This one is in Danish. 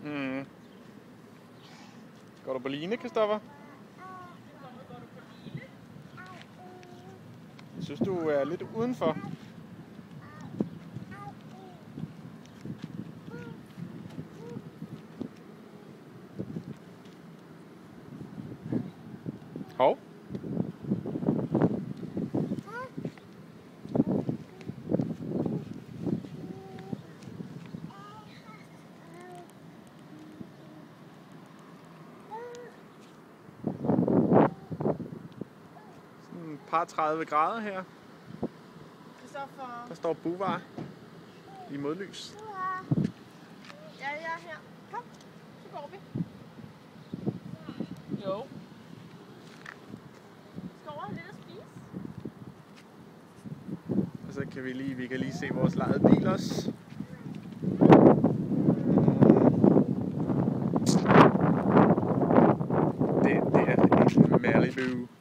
Mm. Går du på line, Christoffer? Jeg synes, du er lidt udenfor. Hov. Sådan et par 30 grader her. Der står Buvar i modlys. Ja, jeg er her. Kom, så går vi. Jo. Skal over lidt at spise? Og så kan vi kan lige se vores lejede bil også. Det er en Malibu.